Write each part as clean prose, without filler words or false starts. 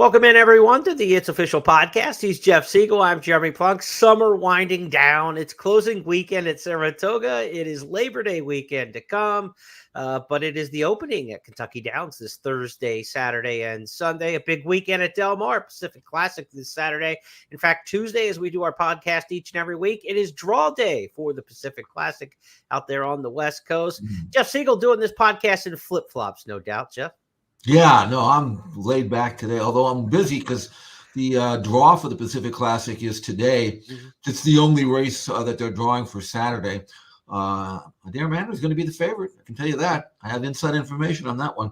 Welcome in, everyone, to the It's Official podcast. He's Jeff Siegel. I'm Jeremy Plonk. Summer winding down. It's closing weekend at Saratoga. It is Labor Day weekend to come, but it is the opening at Kentucky Downs this Thursday, Saturday, and Sunday. A big weekend at Del Mar, Pacific Classic this Saturday. In fact, Tuesday, as we do our podcast each and every week, it is draw day for the Pacific Classic out there on the West Coast. Jeff Siegel doing this podcast in flip-flops, no doubt, Jeff. Yeah, no, I'm laid back today, although I'm busy because the draw for the Pacific Classic is today. It's the only race that they're drawing for Saturday. Adair Manor is going to be the favorite. I can tell you that. I have inside information on that one.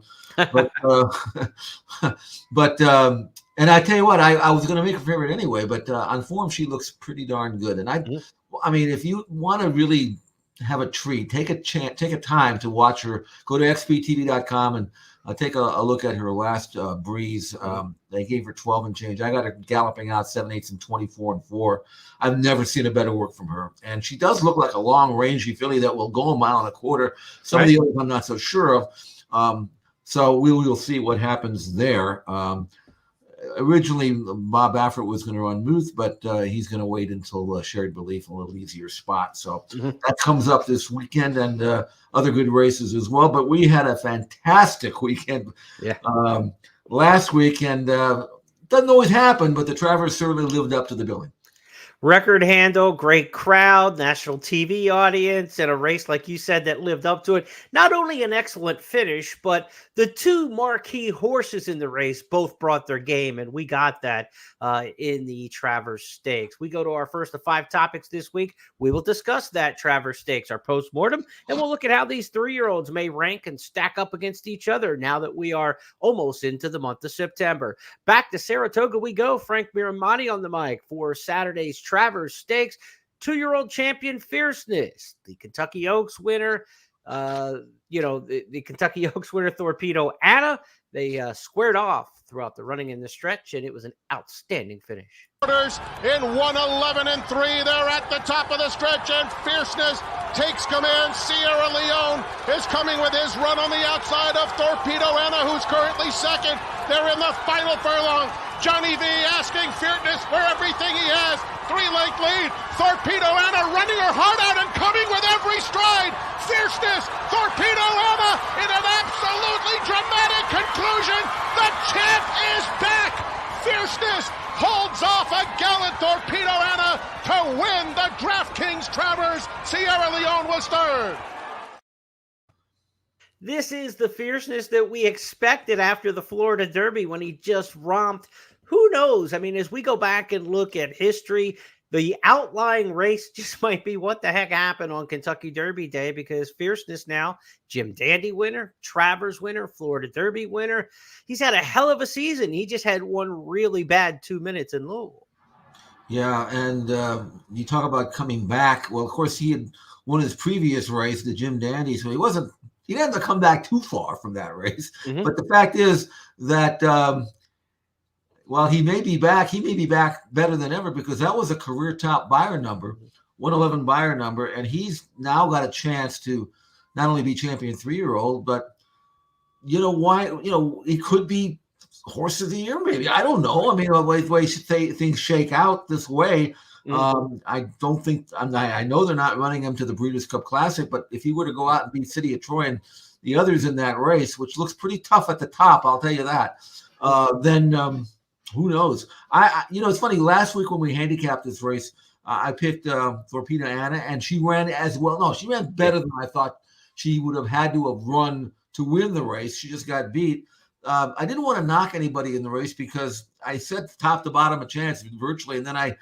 And I tell you what, I was going to make her favorite anyway, but on form, she looks pretty darn good. And I mean, if you want to really have a treat, take a time to watch her. Go to xptv.com and take a look at her last breeze. They gave her 12 and change. I got her galloping out 7/8 and 24 and 4. I've never seen a better work from her. And she does look like a long rangy filly that will go a mile and a quarter. Some of the others I'm not so sure of. So we will see what happens there. Originally, Bob Baffert was going to run Muth, but he's going to wait until Shared Belief, a little easier spot. So that comes up this weekend, and other good races as well. But we had a fantastic weekend last week, and doesn't always happen, but the Travers certainly lived up to the billing. Record handle, great crowd, national TV audience, and a race, like you said, that lived up to it. Not only an excellent finish, but the two marquee horses in the race both brought their game, and we got that in the Travers Stakes. We go to our first of 5 topics this week. We will discuss that Travers Stakes, our post-mortem, and we'll look at how these 3-year-olds may rank and stack up against each other now that we are almost into the month of September. Back to Saratoga we go. Frank Miramonte on the mic for Saturday's Travers Stakes. 2-year-old champion Fierceness, the Kentucky Oaks winner, the Kentucky Oaks winner Torpedo Anna. They squared off throughout the running in the stretch, and it was an outstanding finish. In 1:11 and 3, they're at the top of the stretch, and Fierceness takes command. Sierra Leone is coming with his run on the outside of Torpedo Anna, who's currently second. They're in the final furlong. Johnny V asking Fierceness for everything he has. 3-length lead. Torpedo Anna running her heart out and coming with every stride. Fierceness, Torpedo Anna in an absolutely dramatic conclusion. The champ is back. Fierceness holds off a gallant Torpedo Anna to win the DraftKings Travers. Sierra Leone was third. This is the Fierceness that we expected after the Florida Derby when he just romped. Who knows? I mean, as we go back and look at history, the outlying race just might be what the heck happened on Kentucky Derby Day, because Fierceness now, Jim Dandy winner, Travers winner, Florida Derby winner. He's had a hell of a season. He just had one really bad 2 minutes in Louisville. Yeah, and you talk about coming back. Well, of course, he had won his previous race, the Jim Dandy, so he didn't have to come back too far from that race. But the fact is that while he may be back better than ever, because that was a career top buyer number, 111 buyer number, and he's now got a chance to not only be champion 3-year-old, but it could be horse of the year, maybe. I don't know. I mean, the way things shake out this way, I don't think I know they're not running him to the Breeders' Cup Classic, but if he were to go out and beat City of Troy and the others in that race, which looks pretty tough at the top, I'll tell you that, then who knows? It's funny. Last week when we handicapped this race, I picked Torpedo Anna, and she ran as well. No, she ran better than I thought she would have had to have run to win the race. She just got beat. I didn't want to knock anybody in the race because I said top to bottom a chance virtually, and then I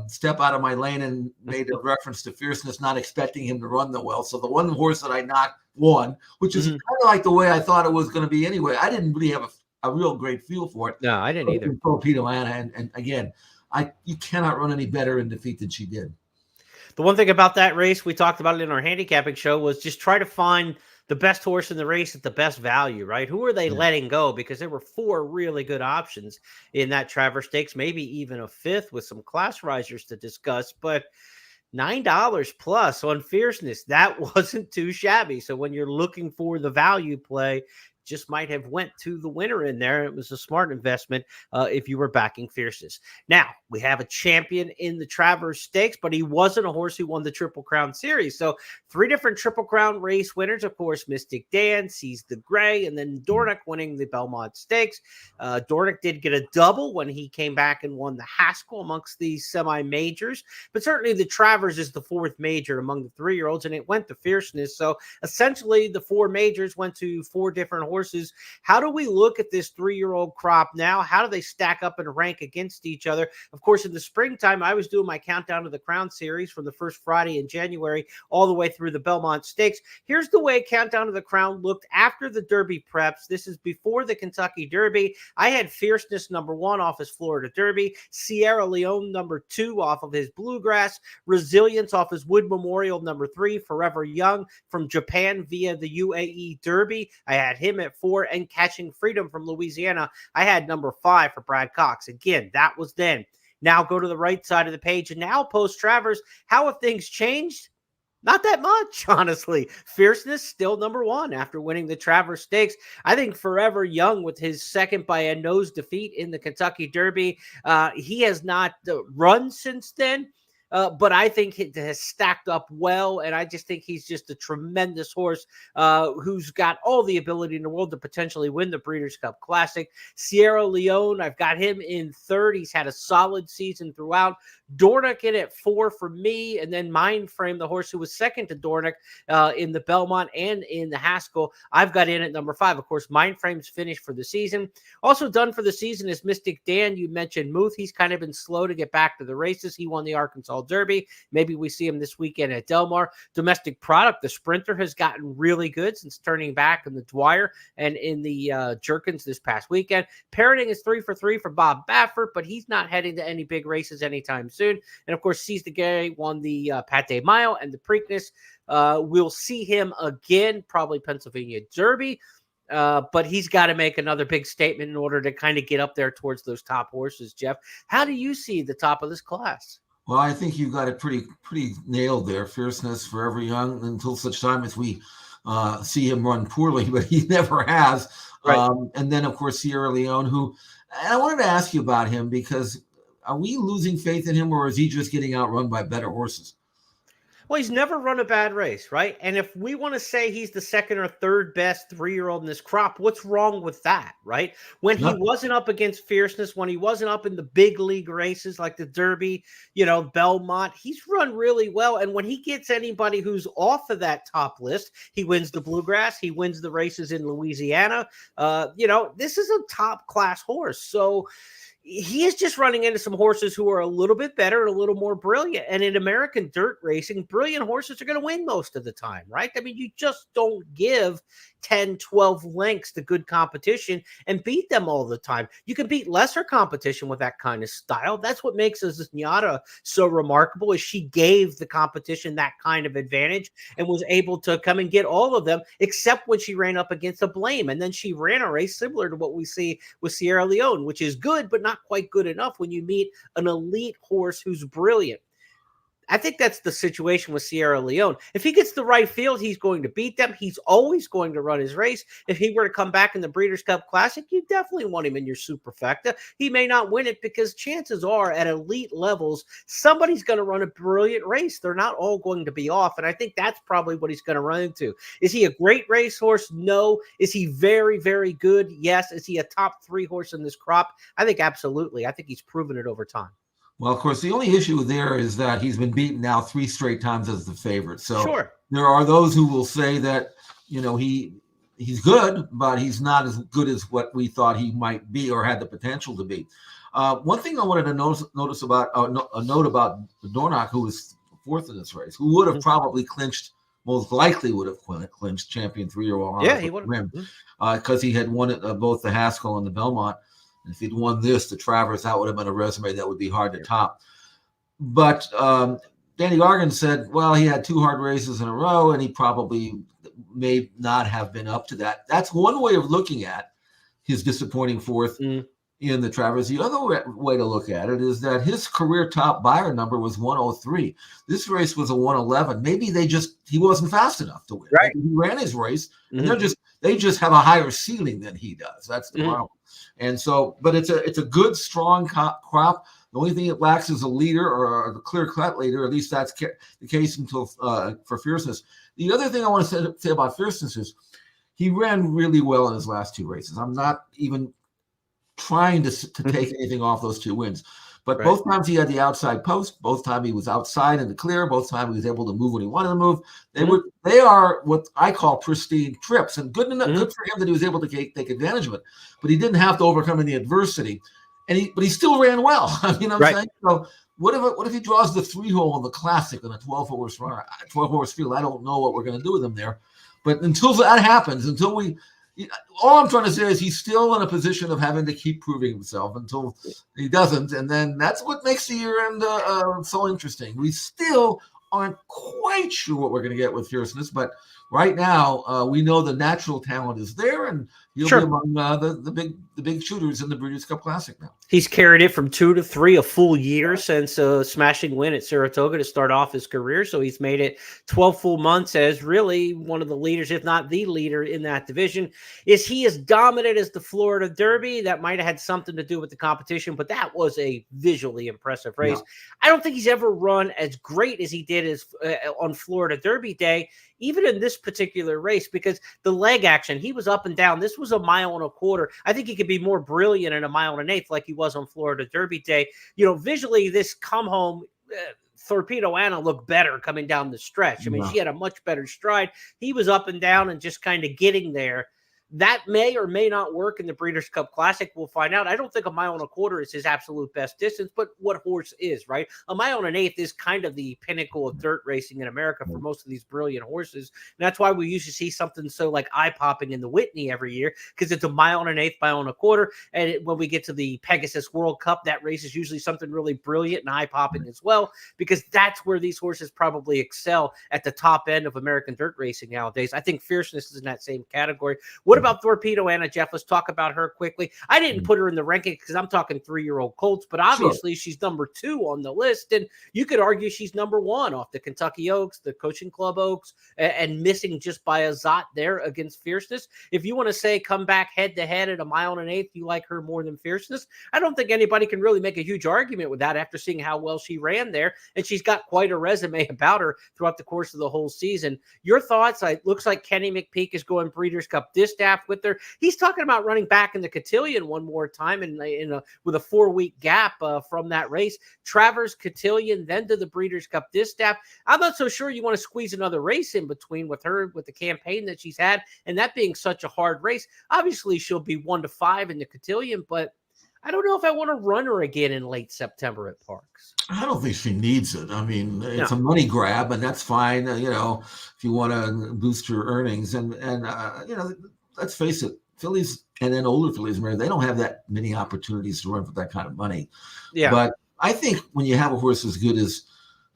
step out of my lane and made a reference to Fierceness, not expecting him to run that well. So the one horse that I knocked won, which is kind of like the way I thought it was going to be anyway. I didn't really have a real great feel for it. No, I didn't either. Torpedo Anna, and again, you cannot run any better in defeat than she did. The one thing about that race, we talked about it in our handicapping show, was just try to find the best horse in the race at the best value, right? Who are they letting go? Because there were 4 really good options in that Travers Stakes, maybe even a 5th with some class risers to discuss, but $9 plus on Fierceness, that wasn't too shabby. So when you're looking for the value play, just might have went to the winner in there. It was a smart investment if you were backing Fierceness. Now, we have a champion in the Travers Stakes, but he wasn't a horse who won the Triple Crown Series. So 3 different Triple Crown race winners, of course, Mystic Dan, Seize the Gray, and then Dornoch winning the Belmont Stakes. Dornoch did get a double when he came back and won the Haskell amongst the semi-majors, but certainly the Travers is the 4th major among the 3-year-olds, and it went to Fierceness. So essentially the 4 majors went to 4 different horses. How do we look at this 3-year-old crop now? How do they stack up and rank against each other? Of course, in the springtime, I was doing my countdown to the Crown Series from the first Friday in January all the way through the Belmont Stakes. Here's the way Countdown to the Crown looked after the Derby preps. This is before the Kentucky Derby. I had Fierceness number 1 off his Florida Derby, Sierra Leone number 2 off of his Bluegrass, Resilience off his Wood Memorial number 3, Forever Young from Japan via the UAE Derby. I had him at 4, and Catching Freedom from Louisiana, I had number 5 for Brad Cox. Again, that was then. Now go to the right side of the page, and now post-Travers, how have things changed? Not that much, honestly. Fierceness still number 1 after winning the Travers Stakes. I think Forever Young, with his second by a nose defeat in the Kentucky Derby, he has not run since then. But I think it has stacked up well, and I just think he's just a tremendous horse who's got all the ability in the world to potentially win the Breeders' Cup Classic. Sierra Leone, I've got him in 3rd. He's had a solid season throughout. Dornoch in at 4 for me, and then Mindframe, the horse who was second to Dornoch in the Belmont and in the Haskell, I've got in at number 5. Of course, Mindframe's finished for the season. Also done for the season is Mystic Dan. You mentioned Muth. He's kind of been slow to get back to the races. He won the Arkansas Derby. Maybe we see him this weekend at Del Mar. Domestic Product, the sprinter, has gotten really good since turning back in the Dwyer and in the Jerkins this past weekend. Parroting is 3 for 3 for Bob Baffert, but he's not heading to any big races anytime soon. And of course, Seize the Gay won the Pate Mayo and the Preakness. We'll see him again, probably Pennsylvania Derby. But he's got to make another big statement in order to kind of get up there towards those top horses, Jeff. How do you see the top of this class? Well, I think you've got it pretty nailed there. Fierceness, Forever Young, until such time as we see him run poorly, but he never has. Right. And then, of course, Sierra Leone, who – and I wanted to ask you about him because are we losing faith in him, or is he just getting outrun by better horses? Well, he's never run a bad race, right? And if we want to say he's the 2nd or 3rd best 3-year-old in this crop, what's wrong with that, right? When he wasn't up against Fierceness, when he wasn't up in the big league races like the Derby, Belmont, he's run really well. And when he gets anybody who's off of that top list, he wins the Bluegrass, he wins the races in Louisiana. This is a top class horse. So he is just running into some horses who are a little bit better and a little more brilliant. And in American dirt racing, brilliant horses are going to win most of the time, right? I mean, you just don't give 10, 12 lengths to good competition and beat them all the time. You can beat lesser competition with that kind of style. That's what makes Zenyatta so remarkable, is she gave the competition that kind of advantage and was able to come and get all of them, except when she ran up against a Blame. And then she ran a race similar to what we see with Sierra Leone, which is good, but not quite good enough when you meet an elite horse who's brilliant. I think that's the situation with Sierra Leone. If he gets the right field, he's going to beat them. He's always going to run his race. If he were to come back in the Breeders' Cup Classic, you definitely want him in your superfecta. He may not win it because chances are at elite levels, somebody's going to run a brilliant race. They're not all going to be off. And I think that's probably what he's going to run into. Is he a great racehorse? No. Is he very, very good? Yes. Is he a top 3 horse in this crop? I think absolutely. I think he's proven it over time. Well, of course, the only issue there is that he's been beaten now 3 straight times as the favorite. So sure, there are those who will say that, he's good, but he's not as good as what we thought he might be or had the potential to be. One thing I wanted to notice about a note about Dornoch, who was 4th in this race, who would have probably clinched, most likely would have clinched champion 3-year-old. Yeah, he would have. Because he had won it, both the Haskell and the Belmont. If he'd won this, the Travers, that would have been a resume that would be hard to top. But Danny Gargan said, well, he had 2 hard races in a row, and he probably may not have been up to that. That's one way of looking at his disappointing 4th in the Travers. The other way to look at it is that his career top buyer number was 103. This race was a 111. Maybe he wasn't fast enough to win. Right. He ran his race, and They just have a higher ceiling than he does. That's the problem. And so, but it's a good, strong crop. The only thing it lacks is a leader or a clear-cut leader. At least that's the case until for Fierceness. The other thing I want to say about Fierceness is he ran really well in his last 2 races. I'm not even trying to take anything off those 2 wins. But both times he had the outside post, both times he was outside in the clear, both times he was able to move when he wanted to move. They are what I call pristine trips, and good for him that he was able to take advantage of it. But he didn't have to overcome any adversity, but he still ran well. You know what I'm saying? So what if he draws the 3-hole in the Classic on a 12-horse field? I don't know what we're going to do with him there. But until that happens, all I'm trying to say is he's still in a position of having to keep proving himself until he doesn't. And then that's what makes the year end so interesting. We still aren't quite sure what we're going to get with Fierceness, but right now we know the natural talent is there, and he'll be among the big shooters in the Breeders' Cup Classic now. He's carried it from 2 to 3 a full year since a smashing win at Saratoga to start off his career. So he's made it 12 full months as really one of the leaders, if not the leader in that division. Is he as dominant as the Florida Derby? That might have had something to do with the competition, but that was a visually impressive race. No. I don't think he's ever run as great as he did on Florida Derby Day, even in this particular race, because the leg action, he was up and down. This was a 1.25 miles. I think he could be more brilliant in a 1 1/8 miles like he was on Florida Derby Day. You know, visually, this come home, Torpedo Anna looked better coming down the stretch. I mean, she had a much better stride. He was up and down and just kind of getting there. That may or may not work in the Breeders' Cup Classic. We'll find out. I don't think 1.25 miles is his absolute best distance, but what horse is, right? 1.25 miles is kind of the pinnacle of dirt racing in America for most of these brilliant horses. And that's why we usually see something so like eye-popping in the Whitney every year, because it's 1.5 miles, 1.25 miles. And when we get to the Pegasus World Cup, that race is usually something really brilliant and eye-popping as well, because that's where these horses probably excel at the top end of American dirt racing nowadays. I think Fierceness is in that same category. What about Torpedo Anna, Jeff? Let's talk about her quickly. I didn't put her in the ranking because I'm talking 3-year-old colts, but obviously she's number 2 on the list, and you could argue she's number 1 off the Kentucky Oaks, the Coaching Club Oaks, and missing just by a zot there against Fierceness. If you want to say come back head-to-head at 1.5 miles, you like her more than Fierceness, I don't think anybody can really make a huge argument with that after seeing how well she ran there, and she's got quite a resume about her throughout the course of the whole season. Your thoughts? It looks like Kenny McPeak is going Breeders' Cup Distaff with her. He's talking about running back in the cotillion one more time with a 4-week gap from that race. Travers, cotillion, then to the Breeders' Cup Distaff. I'm not so sure you want to squeeze another race in between with her, with the campaign that she's had, and that being such a hard race. Obviously, she'll be 1 to 5 in the cotillion, but I don't know if I want to run her again in late September at Parks. I don't think she needs it. I mean, it's a money grab, and that's fine. If you want to boost your earnings, and let's face it, fillies and then older fillies, they don't have that many opportunities to run for that kind of money. Yeah. But I think when you have a horse as good as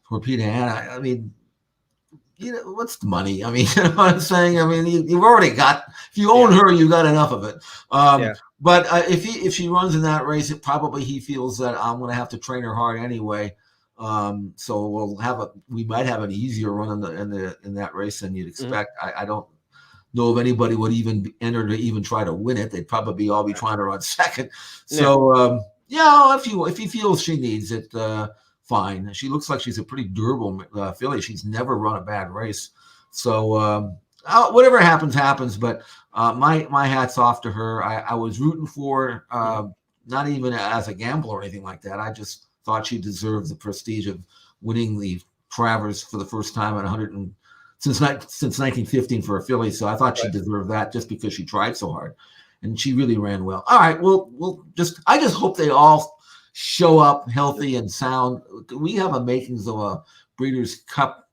Torpedo Anna, I mean, what's the money? I mean, you know what I'm saying? I mean, you've already got, if you own her, you got enough of it. But if she runs in that race, he feels that I'm going to have to train her hard anyway. So we might have an easier run in that race than you'd expect. I don't know if anybody would even enter to even try to win it. They'd probably all be trying to run second. So if he feels she needs it, fine. She looks like she's a pretty durable filly. She's never run a bad race. So whatever happens. But my hat's off to her. I was rooting for her, not even as a gambler or anything like that. I just thought she deserved the prestige of winning the Travers for the first time at since 1915 for a filly. So I thought she deserved that just because she tried so hard, and she really ran well. All right, I just hope they all show up healthy and sound. We have a makings of a Breeders' Cup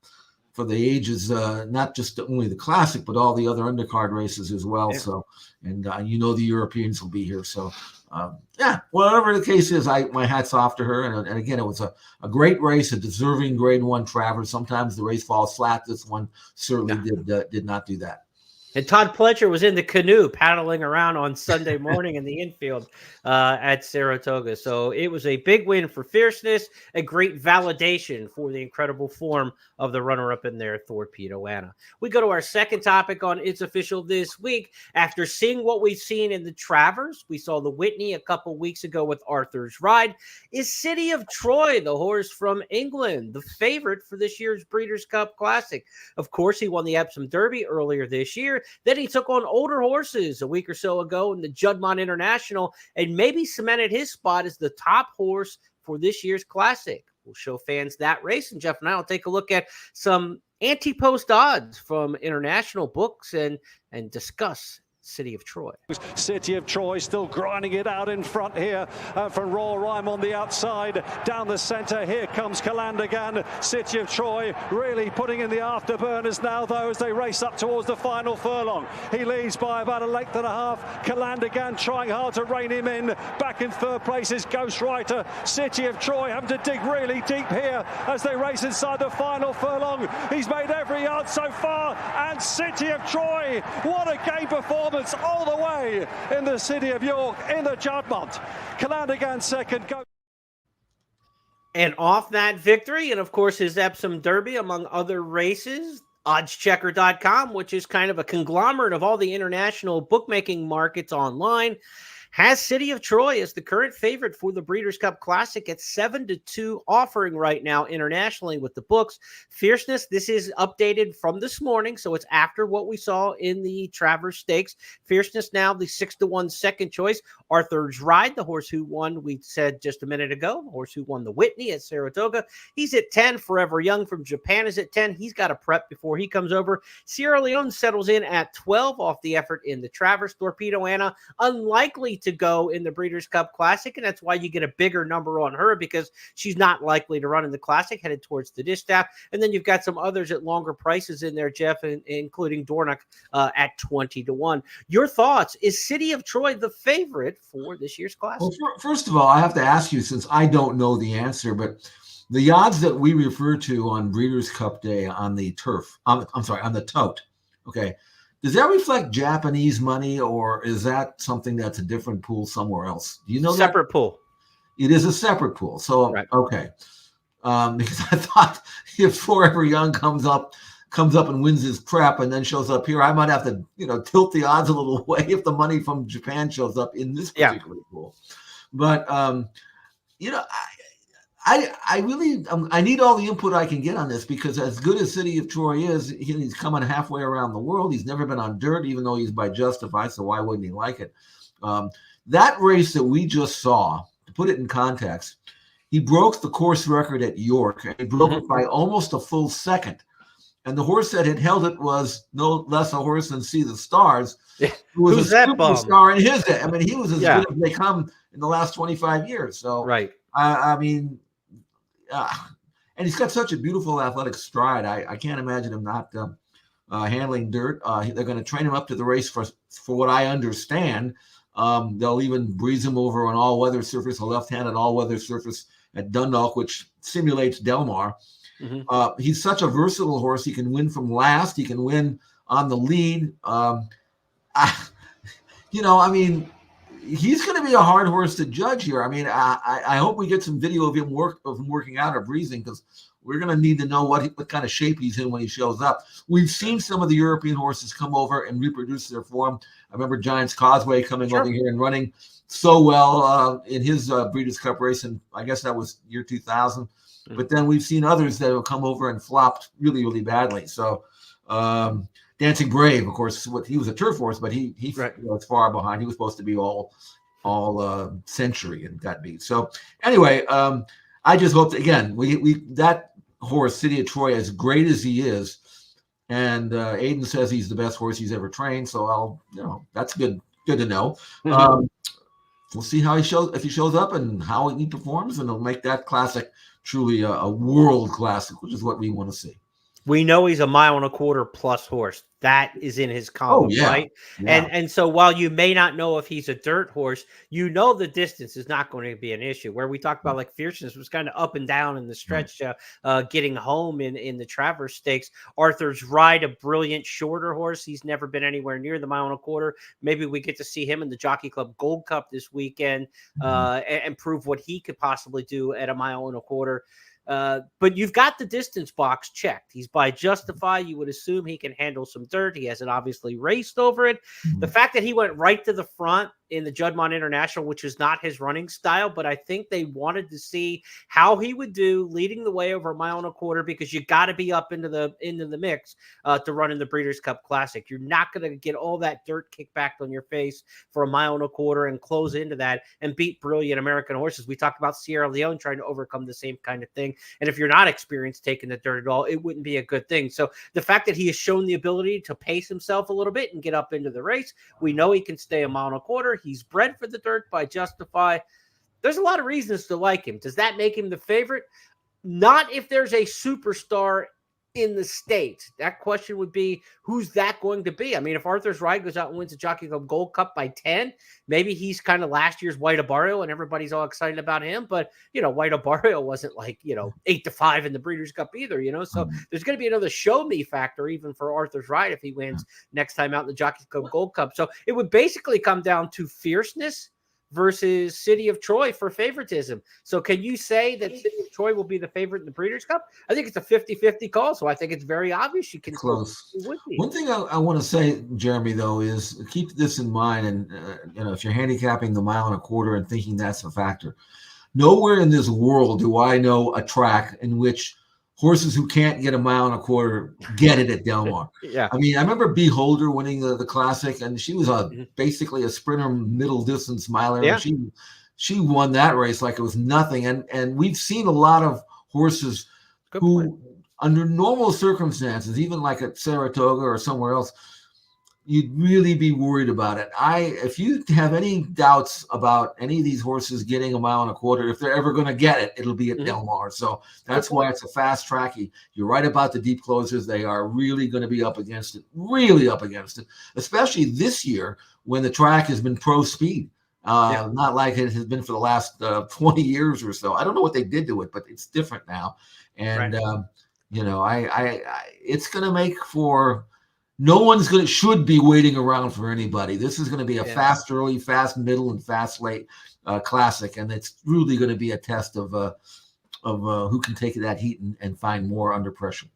for the ages, not just only the Classic, but all the other undercard races as well. Yeah. So, and the Europeans will be here. So, whatever the case is, my hat's off to her. And again, it was a great race, a deserving Grade 1 Travers. Sometimes the race falls flat. This one certainly did not do that. And Todd Pletcher was in the canoe paddling around on Sunday morning in the infield at Saratoga. So it was a big win for Fierceness, a great validation for the incredible form of the runner-up in there, Torpedo Anna. We go to our second topic on It's Official this week. After seeing what we've seen in the Travers, we saw the Whitney a couple weeks ago with Arthur's Ride. Is City of Troy, the horse from England, the favorite for this year's Breeders' Cup Classic? Of course, he won the Epsom Derby earlier this year. Then he took on older horses a week or so ago in the Juddmonte International and maybe cemented his spot as the top horse for this year's Classic. We'll show fans that race, and Jeff and I will take a look at some anti-post odds from international books and discuss City of Troy. City of Troy still grinding it out in front here for Royal Rhyme on the outside. Down the centre, here comes Calandagan. City of Troy really putting in the afterburners now, though, as they race up towards the final furlong. He leads by about a length and a half. Calandagan trying hard to rein him in. Back in third place is Ghostwriter. City of Troy having to dig really deep here as they race inside the final furlong. He's made every yard so far, and City of Troy, what a game performance all the way in the City of York in the Juddmonte. Calandagan second. And off that victory, and of course his Epsom Derby, among other races, oddschecker.com, which is kind of a conglomerate of all the international bookmaking markets online, has City of Troy as the current favorite for the Breeders' Cup Classic at 7-2, offering right now internationally with the books. Fierceness, this is updated from this morning, so it's after what we saw in the Travers Stakes. Fierceness now the 6-1 second choice. Arthur's Ride, the horse who won, we said just a minute ago, the horse who won the Whitney at Saratoga. He's at 10. Forever Young from Japan is at 10. He's got a prep before he comes over. Sierra Leone settles in at 12 off the effort in the Travers. Torpedo Anna, unlikely to go in the Breeders' Cup Classic, and that's why you get a bigger number on her, because she's not likely to run in the Classic, headed towards the distaff. And then you've got some others at longer prices in there, Jeff, including Dornoch at 20-1. Your thoughts? Is City of Troy the favorite for this year's Classic? Well, first of all, I have to ask you, since I don't know the answer, but the odds that we refer to on Breeders' Cup Day on the turf, on the tote, okay, does that reflect Japanese money, or is that something that's a different pool somewhere else? Do you know separate pool? It is a separate pool. So, right. Okay. Because I thought if Forever Young comes up and wins his prep and then shows up here, I might have to, tilt the odds a little way if the money from Japan shows up in this particular pool. But, I really I need all the input I can get on this, because as good as City of Troy is, he's coming halfway around the world. He's never been on dirt, even though he's by Justify, so why wouldn't he like it? That race that we just saw, to put it in context, he broke the course record at York, and he broke it by almost a full second. And the horse that had held it was no less a horse than See the Stars, who was Who's a that superstar in his day. I mean, he was as good as they come in the last 25 years. So, right. And he's got such a beautiful athletic stride. I can't imagine him not handling dirt. They're going to train him up to the race for what I understand. They'll even breeze him over an all-weather surface, a left-handed all-weather surface at Dundalk, which simulates Del Mar. He's such a versatile horse. He can win from last. He can win on the lead. He's going to be a hard horse to judge here. I mean, I hope we get some video of him working out or breezing, because we're going to need to know what kind of shape he's in when he shows up. We've seen some of the European horses come over and reproduce their form. I remember Giants Causeway coming over here and running so well in his Breeders' Cup race, and I guess that was year 2000. But then we've seen others that have come over and flopped really, really badly. So Dancing Brave, of course, he was a turf horse, but he was far behind. He was supposed to be all century and got beat. So anyway, I just hope that, again, we that horse, City of Troy, as great as he is, and Aiden says he's the best horse he's ever trained. So that's good to know. We'll see how if he shows up and how he performs, and it'll make that classic truly a world classic, which is what we want to see. We know he's a 1.25 mile plus horse. That is in his column, right? Yeah. And so while you may not know if he's a dirt horse, you know the distance is not going to be an issue. Where we talked about like fierceness was kind of up and down in the stretch, getting home in the Travers Stakes. Arthur's Ride, a brilliant shorter horse. He's never been anywhere near the 1.25 mile. Maybe we get to see him in the Jockey Club Gold Cup this weekend and prove what he could possibly do at a 1.25 mile. But you've got the distance box checked. He's by Justify. You would assume he can handle some dirt. He hasn't obviously raced over it. The fact that he went right to the front in the Juddmonte International, which is not his running style, but I think they wanted to see how he would do leading the way over a 1.25 mile, because you got to be up into the mix to run in the Breeders' Cup Classic. You're not going to get all that dirt kicked back on your face for a 1.25 mile and close into that and beat brilliant American horses. We talked about Sierra Leone trying to overcome the same kind of thing. And if you're not experienced taking the dirt at all, it wouldn't be a good thing. So the fact that he has shown the ability to pace himself a little bit and get up into the race, we know he can stay a 1.25 mile. He's bred for the dirt by Justify. There's a lot of reasons to like him. Does that make him the favorite? Not if there's a superstar in the States. That question would be, who's that going to be? I mean, if Arthur's Ride goes out and wins a Jockey Club Gold Cup by 10, maybe he's kind of last year's White Barrio and everybody's all excited about him. But, White Barrio wasn't like, 8-5 in the Breeders' Cup either, So there's going to be another show me factor even for Arthur's Ride if he wins next time out in the Jockey Club Gold Cup. So it would basically come down to fierceness versus City of Troy for favoritism. So can you say that City of Troy will be the favorite in the Breeders' Cup? I think it's a 50-50 call, so I think it's very obvious you can close. One thing I want to say, Jeremy, though, is keep this in mind, and if you're handicapping the 1.25 mile and thinking that's a factor, nowhere in this world do I know a track in which horses who can't get a 1.25 mile get it at Del Mar. Yeah. I mean, I remember Beholder winning the Classic, and she was basically a sprinter middle distance miler. Yeah. And she won that race like it was nothing. And we've seen a lot of horses under normal circumstances, even like at Saratoga or somewhere else, you'd really be worried about it. If you have any doubts about any of these horses getting a 1.25 mile, if they're ever going to get it, it'll be at Del Mar. So that's why it's a fast track. You're right about the deep closers. They are really going to be up against it, especially this year when the track has been pro speed. Not like it has been for the last 20 years or so. I don't know what they did to it, but it's different now. And, it's going to make for... No one's should be waiting around for anybody. This is going to be a fast early, fast middle, and fast late classic, and it's really going to be a test of who can take that heat and find more under pressure.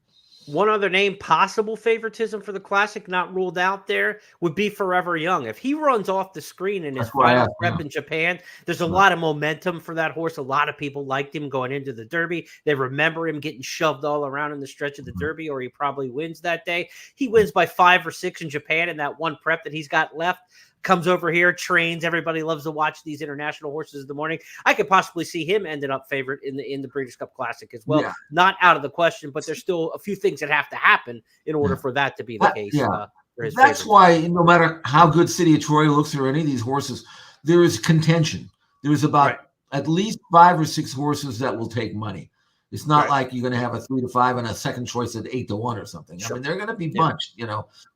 One other name, possible favoritism for the Classic, not ruled out there, would be Forever Young. If he runs off the screen in his final prep in Japan, there's a lot of momentum for that horse. A lot of people liked him going into the Derby. They remember him getting shoved all around in the stretch of the Derby, or he probably wins that day. He wins by 5 or 6 in Japan in that one prep that he's got left. Comes over here, trains. Everybody loves to watch these international horses in the morning. I could possibly see him ended up favorite in the Breeders' Cup Classic as well. Yeah. Not out of the question, but there's still a few things that have to happen in order for that to be the case. For his That's why no matter how good City of Troy looks or any of these horses, there is contention. There's about at least 5 or 6 horses that will take money. It's not like you're going to have a 3-5 and a second choice at 8-1 or something. I mean, they're going to be bunched,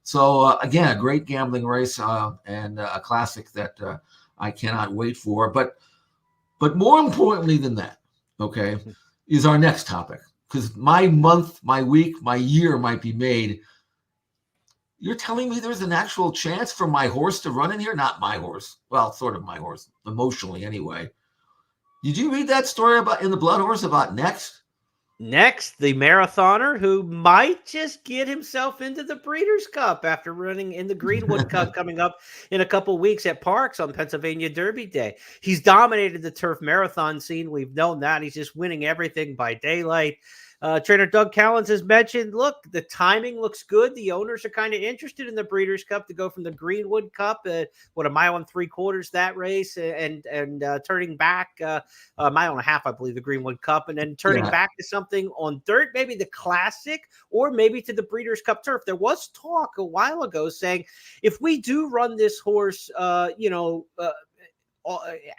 So again, a great gambling race and a classic that I cannot wait for. But more importantly than that, is our next topic, because my month, my week, my year might be made. You're telling me there's an actual chance for my horse to run in here? Not my horse. Well, sort of my horse, emotionally anyway. Did you read that story in the Blood Horse about Next? Next, the marathoner who might just get himself into the Breeders' Cup after running in the Greenwood Cup coming up in a couple weeks at Parks on Pennsylvania Derby Day. He's dominated the turf marathon scene. We've known that. He's just winning everything by daylight. Trainer Doug Callens has mentioned, look, the timing looks good. The owners are kind of interested in the Breeders' Cup to go from the Greenwood Cup, 1.75 miles that race, and turning back a 1.5 miles, I believe, the Greenwood Cup, and then turning back to something on dirt, maybe the Classic, or maybe to the Breeders' Cup turf. There was talk a while ago saying, if we do run this horse,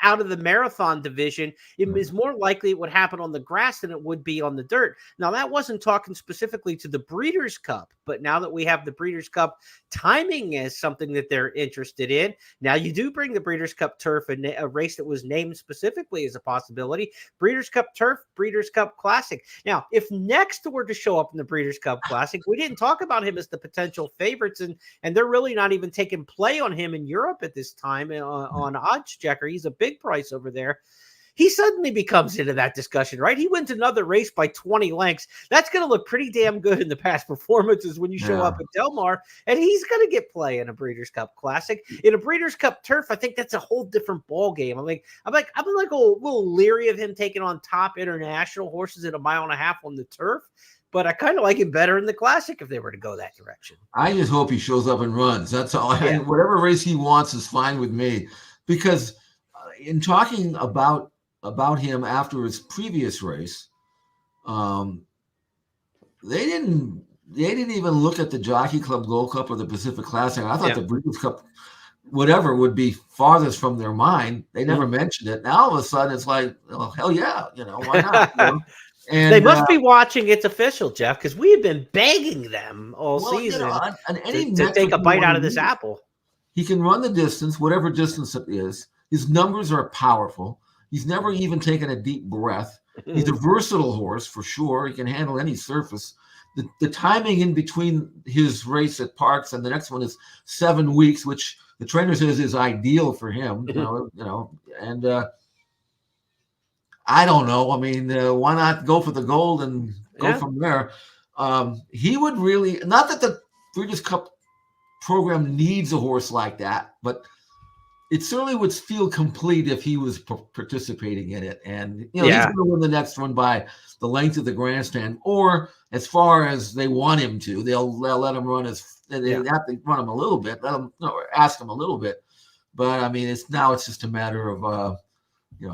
out of the marathon division, it is more likely it would happen on the grass than it would be on the dirt. Now, that wasn't talking specifically to the Breeders' Cup, but now that we have the Breeders' Cup, timing is something that they're interested in. Now, you do bring the Breeders' Cup turf, and a race that was named specifically as a possibility. Breeders' Cup turf, Breeders' Cup Classic. Now, if Next were to show up in the Breeders' Cup Classic, we didn't talk about him as the potential favorites, and they're really not even taking play on him in Europe at this time on Odds Checker. He's a big price over there. He suddenly becomes into that discussion, right? He wins another race by 20 lengths. That's going to look pretty damn good in the past performances when you show up at Del Mar, and he's going to get play in a Breeders' Cup Classic. In a Breeders' Cup Turf, I think that's a whole different ball game. I'm like a little leery of him taking on top international horses at 1.5 miles on the turf, but I kind of like him better in the Classic if they were to go that direction. I just hope he shows up and runs. That's all. Yeah. Whatever race he wants is fine with me, because in talking about him after his previous race, they didn't even look at the Jockey Club Gold Cup or the Pacific Classic. I thought the Breeders' Cup, whatever, would be farthest from their mind. They never mentioned it. Now all of a sudden it's like, oh, hell yeah, why not? And they must be watching It's Official, Jeff, because we have been begging them all season to take a bite out of this apple. He can run the distance, whatever distance it is. His numbers are powerful. He's never even taken a deep breath. He's a versatile horse for sure. He can handle any surface. The timing in between his race at Parks and the next one is 7 weeks, which the trainer says is ideal for him. And I don't know. I mean, why not go for the gold and go from there? He would really, not that the Breeders' Cup program needs a horse like that, but it certainly would feel complete if he was participating in it. And, he's going to win the next one by the length of the grandstand, or as far as they want him to. They'll let him run they have to run him a little bit, ask him a little bit. But, I mean, it's just a matter of,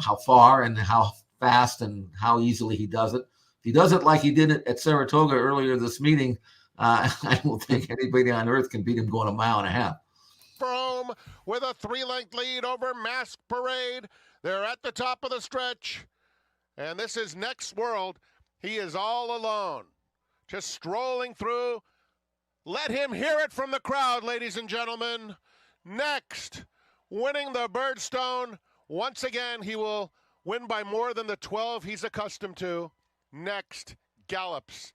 how far and how fast and how easily he does it. If he does it like he did it at Saratoga earlier this meeting, I don't think anybody on earth can beat him going 1.5 miles. Frome with a 3-length lead over Mask Parade. They're at the top of the stretch. And this is Next World. He is all alone, just strolling through. Let him hear it from the crowd, ladies and gentlemen. Next, winning the Birdstone. Once again, he will win by more than the 12 he's accustomed to. Next gallops.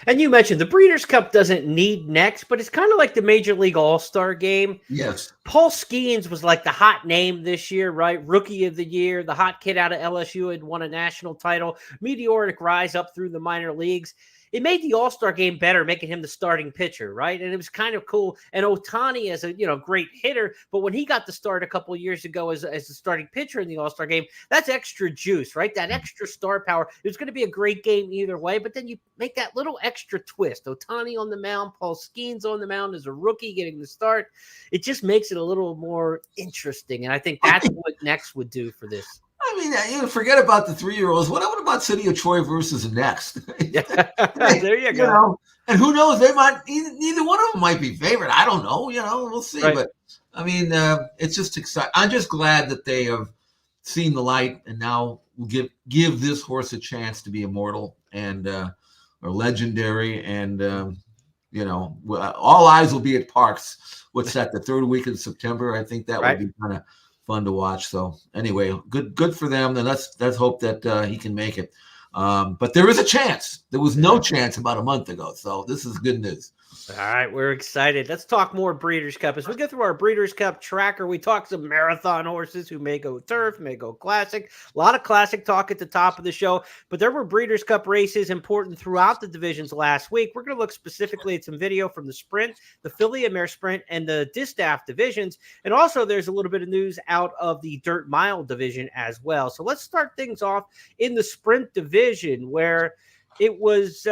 And you mentioned the Breeders' Cup doesn't need Next, but it's kind of like the Major League All-Star Game. Yes. Paul Skeens was like the hot name this year, right? Rookie of the year, the hot kid out of LSU had won a national title, meteoric rise up through the minor leagues. It made the All-Star Game better, making him the starting pitcher, right? And it was kind of cool. And Ohtani as a great hitter, but when he got the start a couple of years ago as a starting pitcher in the All-Star Game, that's extra juice, right? That extra star power. It was going to be a great game either way, but then you make that little extra twist. Ohtani on the mound, Paul Skeens on the mound as a rookie getting the start. It just makes it a little more interesting, and I think that's what Next would do for this. I mean, forget about the 3-year-olds. What about City of Troy versus Next? There you go. And who knows? They might neither one of them might be favored. I don't know. We'll see. Right. But I mean, it's just exciting. I'm just glad that they have seen the light and now will give this horse a chance to be immortal and or legendary. And all eyes will be at Parks. What's that? The 3rd week of September. I think that would be kind of fun to watch. So anyway, good for them. Then let's hope that he can make it. But there is a chance. There was no chance about a month ago. So this is good news. All right, we're excited. Let's talk more Breeders' Cup. As we go through our Breeders' Cup tracker, we talk some marathon horses who may go turf, may go classic. A lot of classic talk at the top of the show, but there were Breeders' Cup races important throughout the divisions last week. We're going to look specifically at some video from the sprint, the filly and mare sprint, and the distaff divisions. And also there's a little bit of news out of the dirt mile division as well. So let's start things off in the sprint division, where it was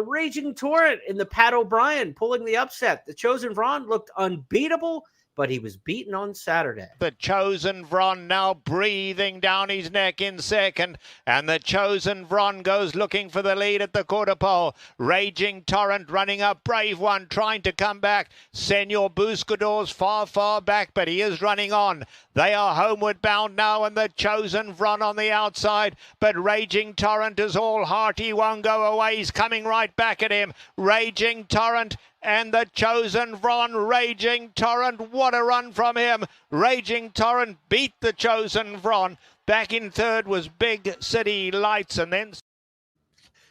Raging Torrent in the Pat O'Brien pulling the upset. The Chosen Vron looked unbeatable. but he was beaten on Saturday. The Chosen Vron now breathing down his neck in second, and the Chosen Vron goes looking for the lead at the quarter pole. Raging Torrent running up, Brave One trying to come back. Senor Buscador's far back, but he is running on. They are homeward bound now, and the Chosen Vron on the outside, but Raging Torrent is all heart. He won't go away. He's coming right back at him. Raging Torrent and the Chosen Vron. Raging Torrent, what a run from him. Raging Torrent beat the Chosen Vron. Back in third was Big City Lights, and then...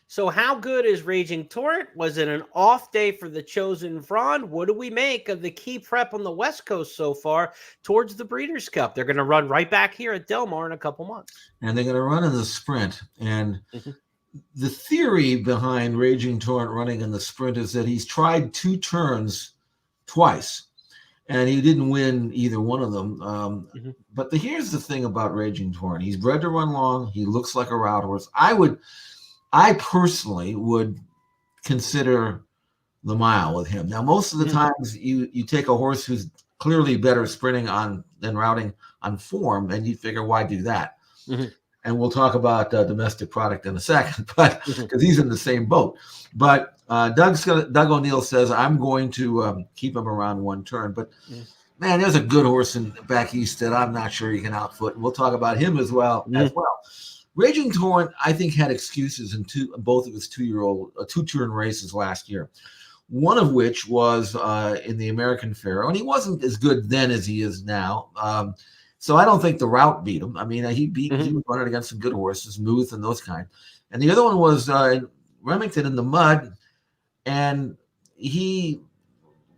So how good is Raging Torrent? Was it an off day for the Chosen Vron? What do we make of the key prep on the West Coast so far towards the Breeders' Cup? They're going to run right back here at Del Mar in a couple months. And they're going to run in the sprint. And the theory behind Raging Torrent running in the sprint is that he's tried 2 turns twice, and he didn't win either one of them. But here's the thing about Raging Torrent. He's bred to run long. He looks like a route horse. I personally would consider the mile with him. Now, most of the times you take a horse who's clearly better sprinting on than routing on form, and you figure, why do that? And we'll talk about domestic product in a second, but because he's in the same boat. But Doug O'Neill says, I'm going to keep him around 1 turn. But man, there's a good horse back east that I'm not sure he can outfoot. And we'll talk about him as well. Raging Torrent, I think, had excuses in both of his 2-turn races last year. One of which was in the American Pharoah, and he wasn't as good then as he is now. So I don't think the route beat him. I mean, he was running against some good horses, Muth and those kind. And the other one was Remington in the mud, and he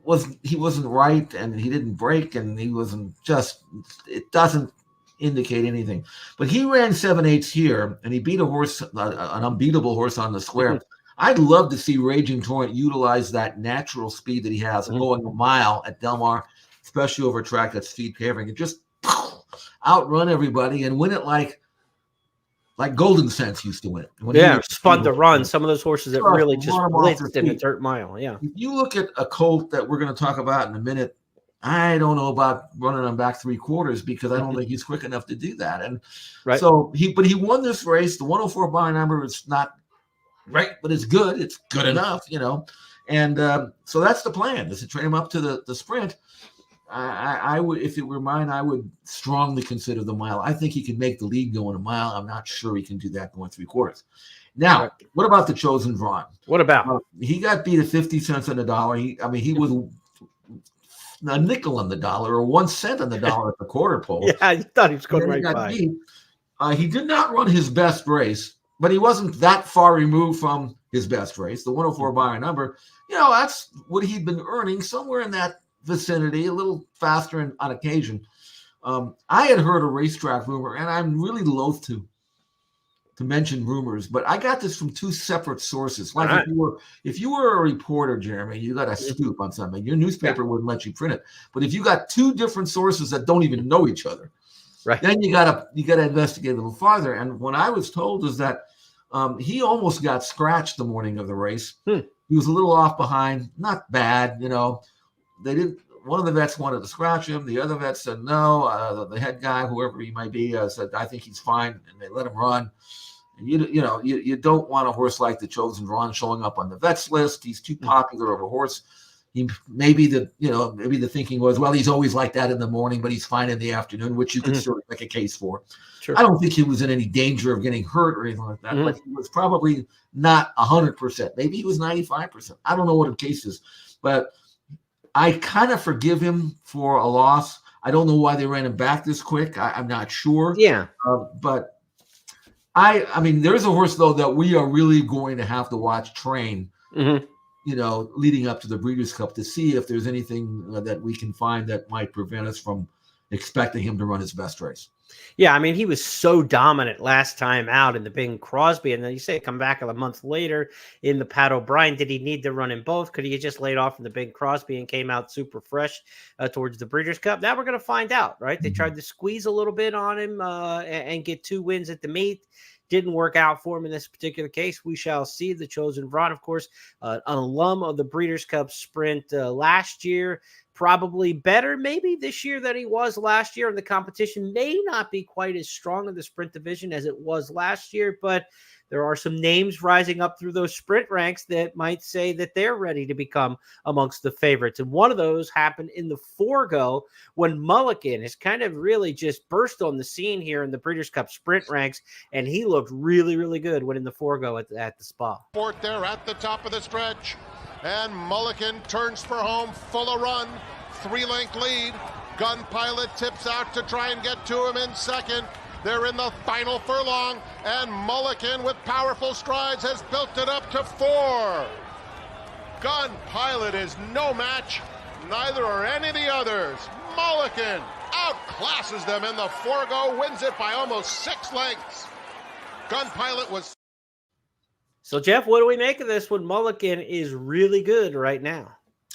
wasn't right, and he didn't break, and he wasn't just. It doesn't indicate anything. But he ran 7/8 here, and he beat a horse, an unbeatable horse on the square. I'd love to see Raging Torrent utilize that natural speed that he has, going a mile at Del Mar, especially over a track that's speed paving, and just outrun everybody and win it like Golden Sense used to win it. Spun the run. Some of those horses that really just blitzed in a dirt mile. Yeah. If you look at a colt that we're going to talk about in a minute, I don't know about running him back 3/4 because I don't think he's quick enough to do that. And so he won this race. The 104 by number is not right, but it's good. It's good enough, And so that's the plan, is to train him up to the sprint. I would, if it were mine, I would strongly consider the mile. I think he can make the lead going a mile. I'm not sure he can do that going 3/4. Now, what about the Chosen Vron? What about? He got beat at 50 cents on the dollar. He was a nickel on the dollar or 1 cent on the dollar at the quarter pole. Yeah, I thought he was going right by. He did not run his best race, but he wasn't that far removed from his best race. The 104 by number, that's what he'd been earning, somewhere in that vicinity, a little faster on occasion. I had heard a racetrack rumor, and I'm really loath to mention rumors, but I got this from 2 separate sources. Like if you were a reporter, Jeremy, you got a scoop on something. Your newspaper wouldn't let you print it. But if you got 2 different sources that don't even know each other, then you gotta investigate a little farther. And what I was told is that he almost got scratched the morning of the race. He was a little off behind, not bad, They didn't. One of the vets wanted to scratch him. The other vet said no. The head guy, whoever he might be, said, I think he's fine, and they let him run. And you don't want a horse like the Chosen Vron showing up on the vets list. He's too popular of a horse. Maybe the thinking was, well, he's always like that in the morning, but he's fine in the afternoon, which you could sort of make a case for. Sure. I don't think he was in any danger of getting hurt or anything like that, but he was probably not 100%. Maybe he was 95%. I don't know what the case is, but I kind of forgive him for a loss. I don't know why they ran him back this quick. I'm not sure. Yeah. But I mean, there's a horse, though, that we are really going to have to watch train, leading up to the Breeders' Cup to see if there's anything that we can find that might prevent us from expecting him to run his best race. Yeah, I mean, he was so dominant last time out in the Bing Crosby, and then you say come back a month later in the Pat O'Brien. Did he need to run in both? Could he have just laid off in the Bing Crosby and came out super fresh towards the Breeders' Cup? Now we're going to find out, right? They tried to squeeze a little bit on him and get 2 wins at the meet. Didn't work out for him in this particular case. We shall see. The Chosen Vron, of course, an alum of the Breeders' Cup sprint last year. probably better maybe this year than he was last year. And the competition may not be quite as strong in the sprint division as it was last year, but there are some names rising up through those sprint ranks that might say that they're ready to become amongst the favorites. And one of those happened in the Forgo when Mulligan has kind of really just burst on the scene here in the Breeders' Cup sprint ranks, and he looked really, really good winning the Forgo at the Spa. Sport there at the top of the stretch, and Mulligan turns for home, full of run, 3-length lead. Gun Pilot tips out to try and get to him in second. They're in the final furlong, and Mulligan with powerful strides has built it up to 4. Gun Pilot is no match. Neither are any of the others. Mulligan outclasses them in the Forgo, wins it by almost 6 lengths. Gun Pilot was... So, Jeff, what do we make of this when Mulligan is really good right now?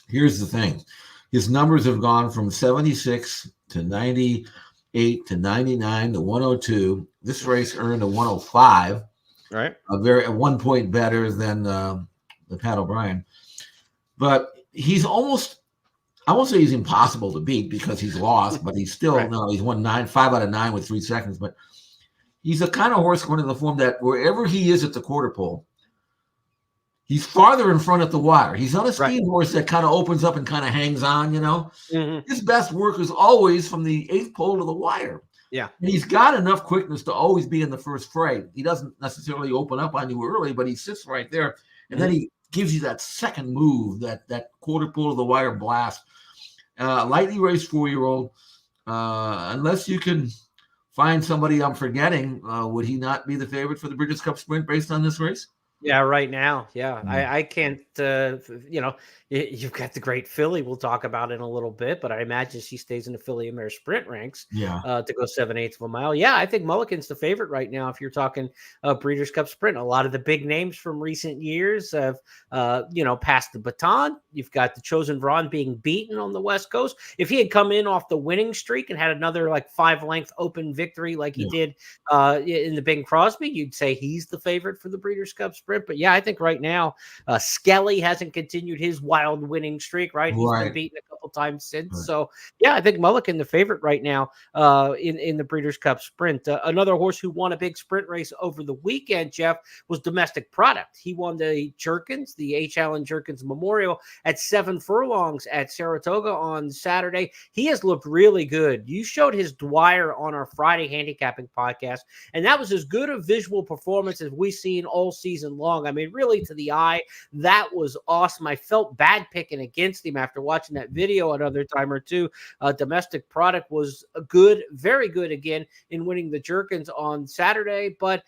Here's the thing. His numbers have gone from 76 to 98 to 99 to 102. This race earned a 105. Right. At 1 point better than the Pat O'Brien. But he's almost, I won't say he's impossible to beat because he's lost, but he's still, right. No, he's won 5 out of 9 with 3 seconds. But he's a kind of horse going to the form that wherever he is at the quarter pole, he's farther in front at the wire. He's on a speed horse that kind of opens up and kind of hangs on, you know. Mm-hmm. His best work is always from the 8th pole to the wire. Yeah. And he's got enough quickness to always be in the first fray. He doesn't necessarily open up on you early, but he sits right there. And then he gives you that second move, that quarter pole to the wire blast. Lightly raced 4-year-old. Unless you can find somebody I'm forgetting, would he not be the favorite for the Breeders' Cup Sprint based on this race? Yeah, right now. Yeah, I can't, you've got the great filly we'll talk about in a little bit, but I imagine she stays in the filly and mare sprint ranks to go 7/8 of a mile. Yeah, I think Mulligan's the favorite right now if you're talking Breeders' Cup Sprint. A lot of the big names from recent years have, passed the baton. You've got the Chosen Vron being beaten on the West Coast. If he had come in off the winning streak and had another 5-length open victory like he did in the Bing Crosby, you'd say he's the favorite for the Breeders' Cup Sprint. But yeah, I think right now Skelly hasn't continued his wild winning streak, right? He's been beaten a couple times since. So yeah, I think Mulligan the favorite right now in the Breeders' Cup Sprint. Another horse who won a big sprint race over the weekend, Jeff, was Domestic Product. He won the Jerkins, the H. Allen Jerkins Memorial at 7 furlongs at Saratoga on Saturday. He has looked really good. You showed his Dwyer on our Friday handicapping podcast, and that was as good a visual performance as we've seen all season long. I mean, really to the eye, that was awesome. I felt bad picking against him after watching that video another time or two. Domestic Product was good, very good again in winning the Jerkins on Saturday, but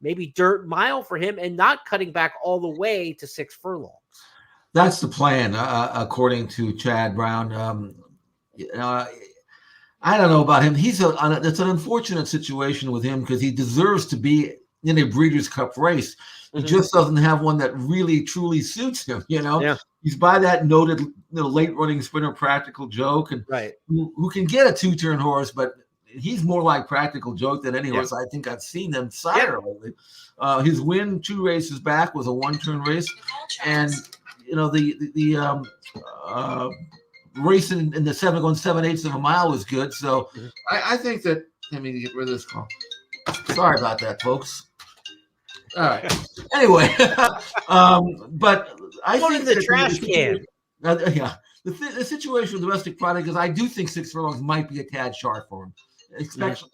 maybe dirt mile for him and not cutting back all the way to 6 furlongs. That's the plan, according to Chad Brown. I don't know about him. It's an unfortunate situation with him because he deserves to be in a Breeders' Cup race. He just doesn't have one that really truly suits him. He's by that noted late running sprinter Practical Joke, and who can get a 2-turn horse, but he's more like Practical Joke than any horse I think I've seen them sire lately. His win 2 races back was a 1-turn race, and the race in the 7/8 of a mile was good. So I think that, let me get rid of this call. Sorry about that, folks. All right. Anyway, but I think the trash can. The situation with Domestic Product is I do think 6 furlongs might be a tad sharp for him,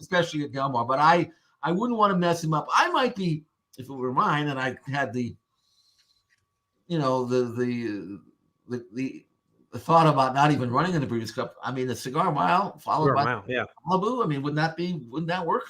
especially at Del Mar. But I wouldn't want to mess him up. I might be, if it were mine, and I had the thought about not even running in the Breeders' Cup. I mean, the Cigar Mile followed by Malibu. I mean, wouldn't that work?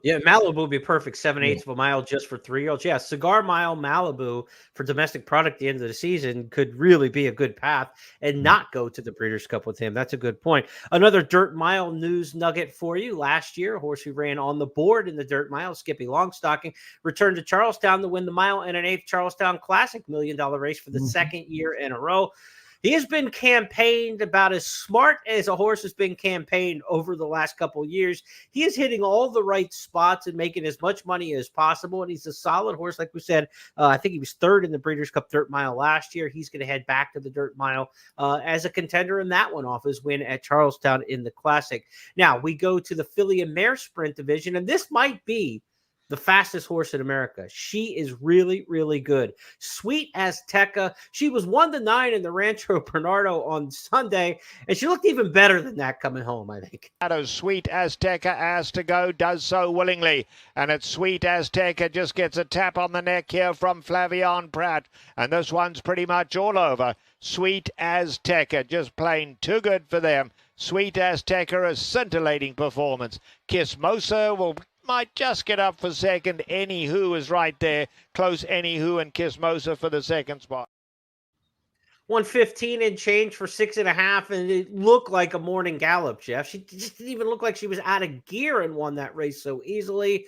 Yeah, Malibu would be perfect. 7/8 of a mile just for 3-year-olds. Yeah, Cigar Mile Malibu for Domestic Product at the end of the season could really be a good path and not go to the Breeders' Cup with him. That's a good point. Another dirt mile news nugget for you. Last year, a horse who ran on the board in the dirt mile, Skippy Longstocking, returned to Charlestown to win the mile in an 8th Charlestown Classic $1 million race for the second year in a row. He has been campaigned about as smart as a horse has been campaigned over the last couple of years. He is hitting all the right spots and making as much money as possible. And he's a solid horse. Like we said, I think he was third in the Breeders' Cup Dirt Mile last year. He's going to head back to the Dirt Mile as a contender in that one off his win at Charlestown in the Classic. Now we go to the filly and mare sprint division, and this might be the fastest horse in America. She is really, really good. Sweet Azteca. She was 1-9 in the Rancho Bernardo on Sunday, and she looked even better than that coming home, I think. Sweet Azteca has to go, does so willingly. And it's Sweet Azteca just gets a tap on the neck here from Flavian Pratt. And this one's pretty much all over. Sweet Azteca, just plain too good for them. Sweet Azteca, a scintillating performance. Kismosa might just get up for second. Anywho is right there. Close Anywho and Kismosa for the second spot. 115 and change for 6.5, and it looked like a morning gallop, Jeff. She just didn't even look like she was out of gear and won that race so easily.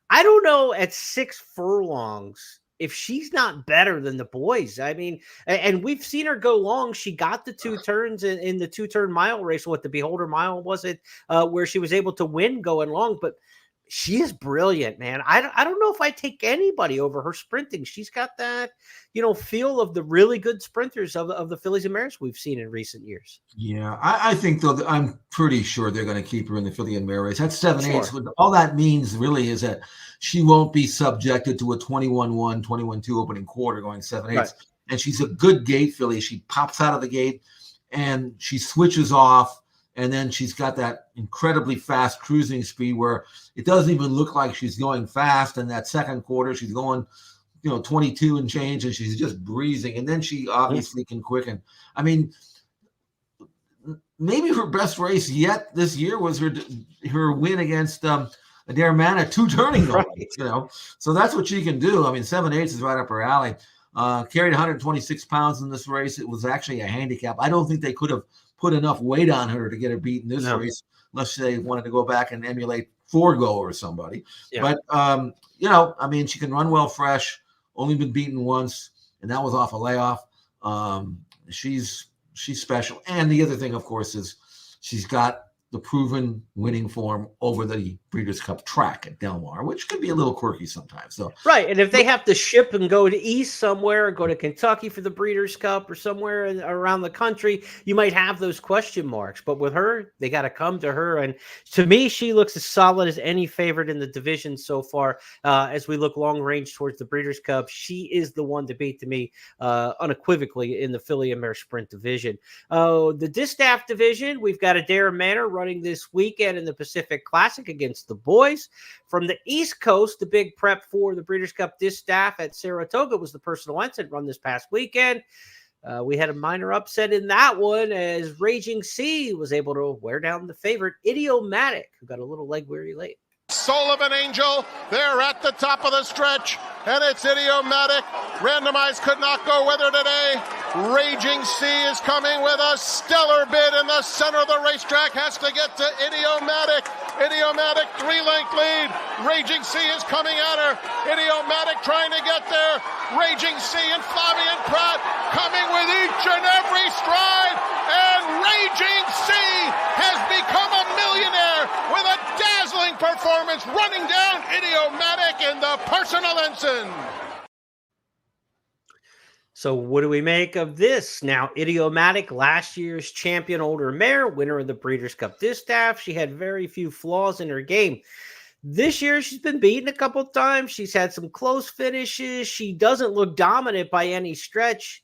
I don't know at 6 furlongs if she's not better than the boys. I mean, and we've seen her go long. She got the 2 turns in the 2-turn mile race. What, the Beholder Mile was it, where she was able to win going long, but she is brilliant, man. I don't know if I take anybody over her sprinting. She's got that, feel of the really good sprinters of the fillies and mares we've seen in recent years. Yeah, I think, though, I'm pretty sure they're going to keep her in the filly and mare race. That's 7/8. All that means really is that she won't be subjected to a 21-1, 21-2 opening quarter going 7/8. Right. And she's a good gate filly. She pops out of the gate and she switches off. And then she's got that incredibly fast cruising speed where it doesn't even look like she's going fast. In that second quarter, she's going, 22 and change, and she's just breezing. And then she obviously can quicken. I mean, maybe her best race yet this year was her win against Adair Mana, 2 turning, right. So that's what she can do. I mean, 7/8 is right up her alley. Carried 126 pounds in this race. It was actually a handicap. I don't think they could have put enough weight on her to get her beat in this race, unless they wanted to go back and emulate Forgo or somebody. Yeah. But, I mean, she can run well fresh, only been beaten once, and that was off a layoff. She's special. And the other thing, of course, is she's got the proven winning form over the Breeders' Cup track at Del Mar, which can be a little quirky sometimes. So right, and if they have to ship and go to east somewhere, or go to Kentucky for the Breeders' Cup, or somewhere around the country, you might have those question marks. But with her, they got to come to her, and to me, she looks as solid as any favorite in the division so far. As we look long range towards the Breeders' Cup, she is the one to beat to me, unequivocally, in the filly and mare sprint division. The Distaff division, we've got Adair Manor running this weekend in the Pacific Classic against the boys. From the East Coast, the big prep for the Breeders' Cup Distaff at Saratoga was the personal entrant run this past weekend. We had a minor upset in that one as Raging Sea was able to wear down the favorite Idiomatic, who got a little leg weary late. Sullivan Angel, they're at the top of the stretch, and it's Idiomatic. Randomized could not go with her today. Raging Sea is coming with a stellar bid in the center of the racetrack, has to get to Idiomatic. Idiomatic 3-length lead. Raging Sea is coming at her. Idiomatic trying to get there. Raging Sea and Flavian Pratt coming with each and every stride. And Raging Sea has become a millionaire with a dazzling performance running down Idiomatic in the personal ensign. So what do we make of this? Now, Idiomatic, last year's champion older mare, winner of the Breeders' Cup Distaff. She had very few flaws in her game. This year, she's been beaten a couple of times. She's had some close finishes. She doesn't look dominant by any stretch.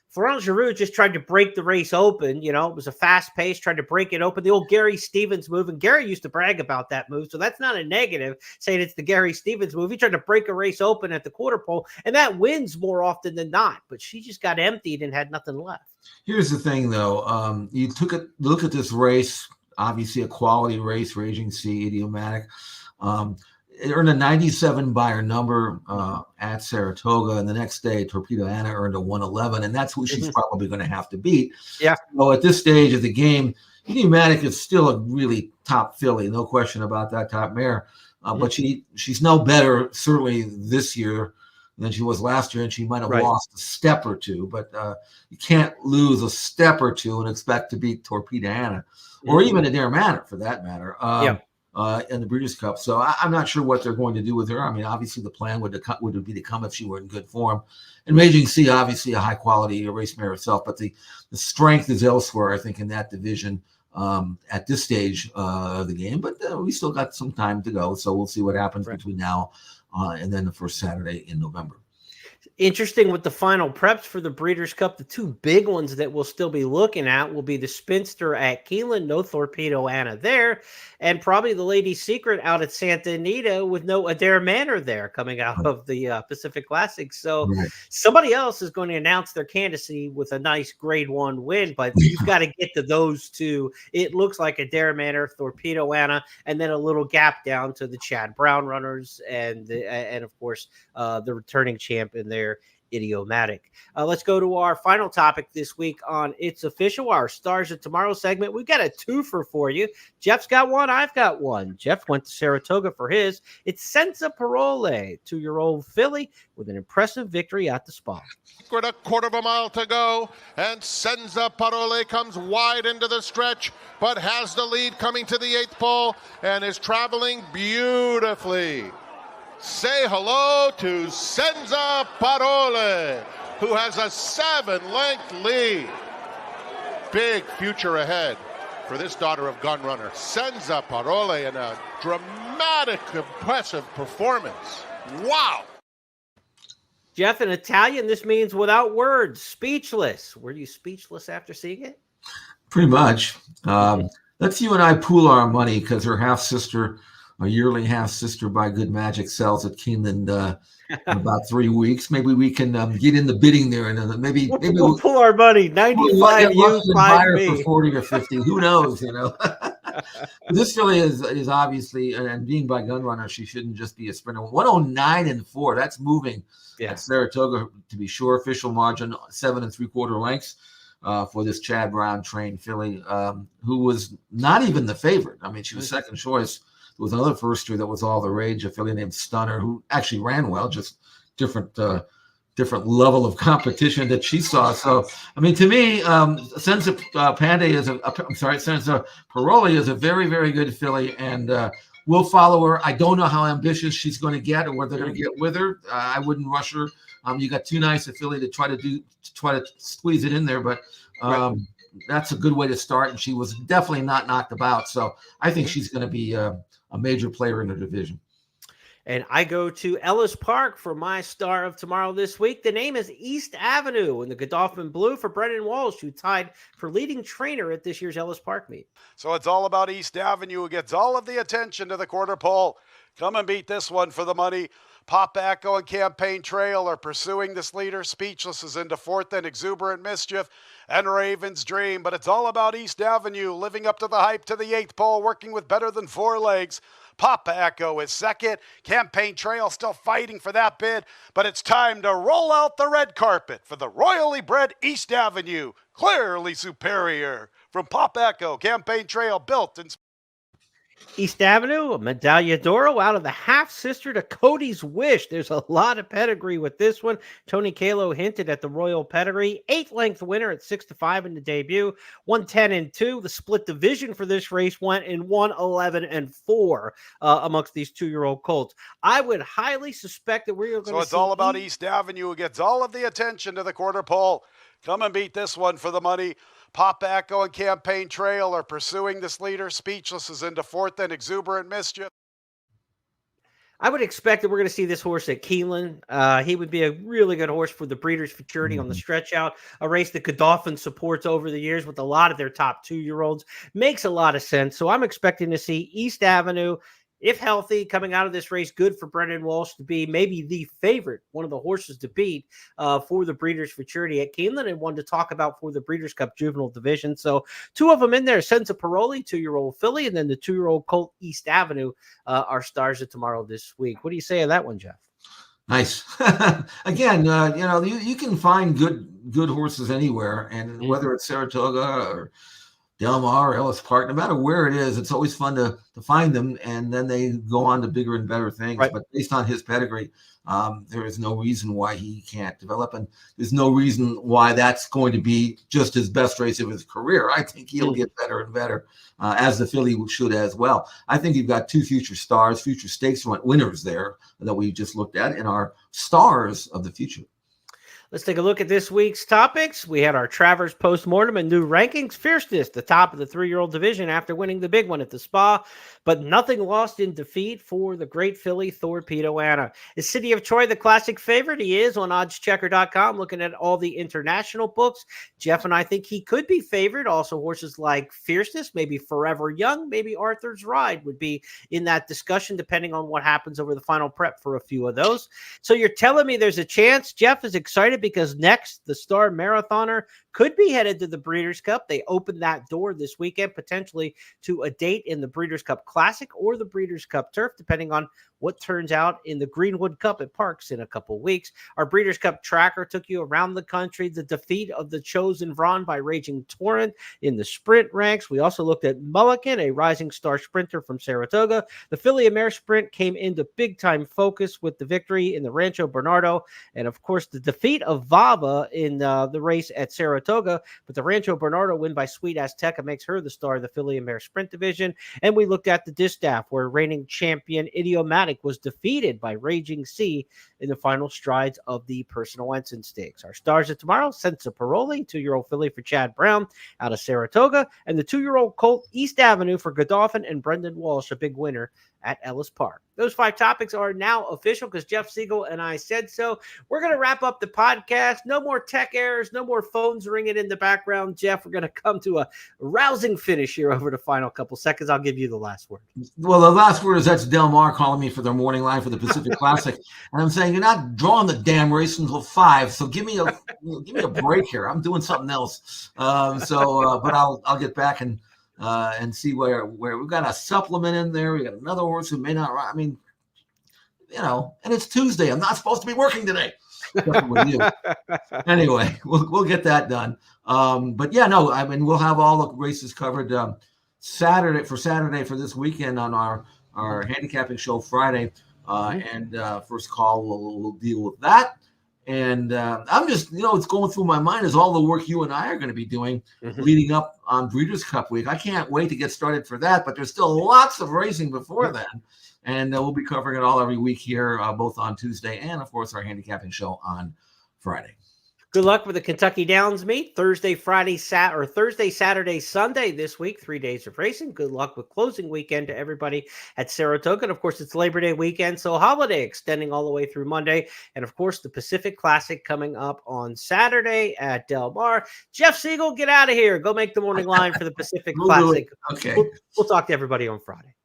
Florent Giroux just tried to break the race open. It was a fast pace, tried to break it open. The old Gary Stevens move, and Gary used to brag about that move, so that's not a negative, saying it's the Gary Stevens move. He tried to break a race open at the quarter pole, and that wins more often than not, but she just got emptied and had nothing left. Here's the thing, though. You look at this race, obviously a quality race, Raging Sea, Idiomatic. It earned a 97 by her number at Saratoga, and the next day Torpedo Anna earned a 111, and that's who she's probably going to have to beat. Yeah. So at this stage of the game, Idiomatic is still a really top filly, no question about that, top mare. But she's no better, certainly this year, than she was last year, and she might have Right. lost a step or two. But you can't lose a step or two and expect to beat Torpedo Anna, or even Adair Manor for that matter. In the Breeders' Cup. So I'm not sure what they're going to do with her. I mean, obviously the plan would be to come if she were in good form. And Raging Sea, obviously a high-quality race mare herself, but the strength is elsewhere, I think, in that division at this stage of the game. But we still got some time to go, so we'll see what happens between now and then the first Saturday in November. Interesting with the final preps for the Breeders' Cup. The two big ones that we'll still be looking at will be the Spinster at Keeneland, no Torpedo Anna there, and probably the Lady Secret out at Santa Anita with no Adair Manor there coming out of the Pacific Classic. So somebody else is going to announce their candidacy with a nice Grade 1 win, but you've got to get to those two. It looks like Adair Manor, Torpedo Anna, and then a little gap down to the Chad Brown runners and of course the returning champ in there, Idiomatic. Let's go to our final topic this week on It's Official, our Stars of Tomorrow segment. We've got a twofer for you. Jeff's got one. I've got one. Jeff went to Saratoga for his. It's Senza Parole, 2-year-old filly with an impressive victory at the Spa. With a quarter of a mile to go, and Senza Parole comes wide into the stretch, but has the lead coming to the 8th pole and is traveling beautifully. Say hello to Senza Parole, who has a 7-length lead. Big future ahead for this daughter of Gun Runner. Senza Parole in a dramatic, impressive performance. Wow. Jeff, in Italian, this means without words, speechless. Were you speechless after seeing it? Pretty much. Let's you and I pool our money because her half-sister, a yearling half-sister by Good Magic, sells at Keeneland in about 3 weeks. Maybe we can get in the bidding there, and maybe we'll pull our money. 95 you, 5 me. For 40 or 50. Who knows? This filly is obviously, and being by Gun Runner, she shouldn't just be a sprinter. 109.4. That's moving at Saratoga, to be sure. Official margin 7 3/4 lengths for this Chad Brown trained filly, who was not even the favorite. I mean, she was second choice. There was another firster that was all the rage, a filly named Stunner, who actually ran well, just different level of competition that she saw. So, I mean, to me, Senza Senza Parole is a very, very good filly, and we'll follow her. I don't know how ambitious she's going to get or what they're going to get with her. I wouldn't rush her. You got too nice a filly to try to squeeze it in there, but that's a good way to start. And she was definitely not knocked about. So I think she's going to be a major player in the division. And I go to Ellis Park for my Star of Tomorrow this week. The name is East Avenue in the Godolphin Blue for Brendan Walsh, who tied for leading trainer at this year's Ellis Park meet. So it's all about East Avenue, who gets all of the attention to the quarter pole. Come and beat this one for the money. Pop Echo and Campaign Trail are pursuing this leader. Speechless is into fourth, and Exuberant Mischief and Raven's Dream. But it's all about East Avenue, living up to the hype to the 8th pole, working with better than 4 legs. Papa Echo is second. Campaign Trail still fighting for that bid, but it's time to roll out the red carpet for the royally bred East Avenue. Clearly superior from Papa Echo. Campaign Trail built in East Avenue, a Medaglia d'Oro out of the half-sister to Cody's Wish. There's a lot of pedigree with this one. Tony Calo hinted at the royal pedigree. 8th-length winner at 6-5 in the debut. 110-2. The split division for this race went in 111-4 amongst these 2-year-old colts. I would highly suspect that we're going to see... So it's all about East Avenue, who gets all of the attention to the quarter pole. Come and beat this one for the money. Pop Echo and Campaign Trail are pursuing this leader. Speechless is into fourth, and Exuberant Mischief. I would expect that we're going to see this horse at Keeneland. He would be a really good horse for the Breeders' Futurity on the stretch out, a race that Godolphin supports over the years with a lot of their top 2-year-olds. Makes a lot of sense. So I'm expecting to see East Avenue, if healthy, coming out of this race. Good for Brendan Walsh to be maybe the favorite, one of the horses to beat for the Breeders' Futurity at Keeneland, and one to talk about for the Breeders' Cup Juvenile Division. So 2 of them in there, Senza Parole, 2-year-old filly, and then the 2-year-old colt East Avenue are Stars of Tomorrow this week. What do you say of that one, Jeff? Nice. Again, you can find good horses anywhere, and whether it's Saratoga or Del Mar, Ellis Park, no matter where it is, it's always fun to find them, and then they go on to bigger and better things. Right. But based on his pedigree, there is no reason why he can't develop, and there's no reason why that's going to be just his best race of his career. I think he'll get better and better, as the filly should as well. I think you've got two future stars, future stakes winners there that we just looked at, and are stars of the future. Let's take a look at this week's topics. We had our Travers post-mortem and new rankings. Fierceness, the top of the 3-year-old division after winning the big one at the Spa, but nothing lost in defeat for the great filly Torpedo Anna. Is City of Troy the classic favorite? He is on oddschecker.com, looking at all the international books. Jeff and I think he could be favored. Also, horses like Fierceness, maybe Forever Young, maybe Arthur's Ride would be in that discussion, depending on what happens over the final prep for a few of those. So you're telling me there's a chance Jeff is excited because next, the star marathoner could be headed to the Breeders' Cup. They opened that door this weekend, potentially to a date in the Breeders' Cup Classic or the Breeders' Cup Turf, depending on what turns out in the Greenwood Cup at Parks in a couple weeks. Our Breeders' Cup tracker took you around the country. The defeat of the Chosen Vron by Raging Torrent in the sprint ranks. We also looked at Mulligan, a rising star sprinter from Saratoga. The Filly and Mare Sprint came into big-time focus with the victory in the Rancho Bernardo. And, of course, the defeat of Vava in the race at Saratoga. But the Rancho Bernardo win by Sweet Azteca makes her the star of the Filly and Mare Sprint division. And we looked at the distaff, where reigning champion Idiomatic was defeated by Raging Sea in the final strides of the Personal Ensign Stakes. Our stars of tomorrow: Senza Paroli, 2-year-old filly for Chad Brown out of Saratoga, and the 2-year-old colt East Avenue for Godolphin and Brendan Walsh, a big winner at Ellis Park. Those 5 topics are now official because Jeff Siegel and I said so. We're going to wrap up the podcast. No more tech errors, no more phones ringing in the background. Jeff, we're going to come to a rousing finish here over the final couple seconds. I'll give you the last word. Well, the last word is that's Del Mar calling me for their morning line for the Pacific Classic, and I'm saying you're not drawing the damn race until 5, so give me a break here. I'm doing something else. But I'll get back and see where we've got a supplement in there. We got another horse who may not run. I mean, and it's Tuesday. I'm not supposed to be working today. With you. Anyway, we'll get that done. But yeah, no, I mean, we'll have all the races covered Saturday for this weekend on our handicapping show Friday. And first call, we'll deal with that. And I'm just, it's going through my mind is all the work you and I are going to be doing leading up on Breeders' Cup week. I can't wait to get started for that, but there's still lots of racing before then. And we'll be covering it all every week here, both on Tuesday and, of course, our handicapping show on Friday. Good luck with the Kentucky Downs meet Thursday, Saturday, Sunday this week, 3 days of racing. Good luck with closing weekend to everybody at Saratoga. And of course, it's Labor Day weekend, so holiday extending all the way through Monday. And of course, the Pacific Classic coming up on Saturday at Del Mar. Jeff Siegel, get out of here. Go make the morning line for the Pacific Classic. Okay. We'll talk to everybody on Friday.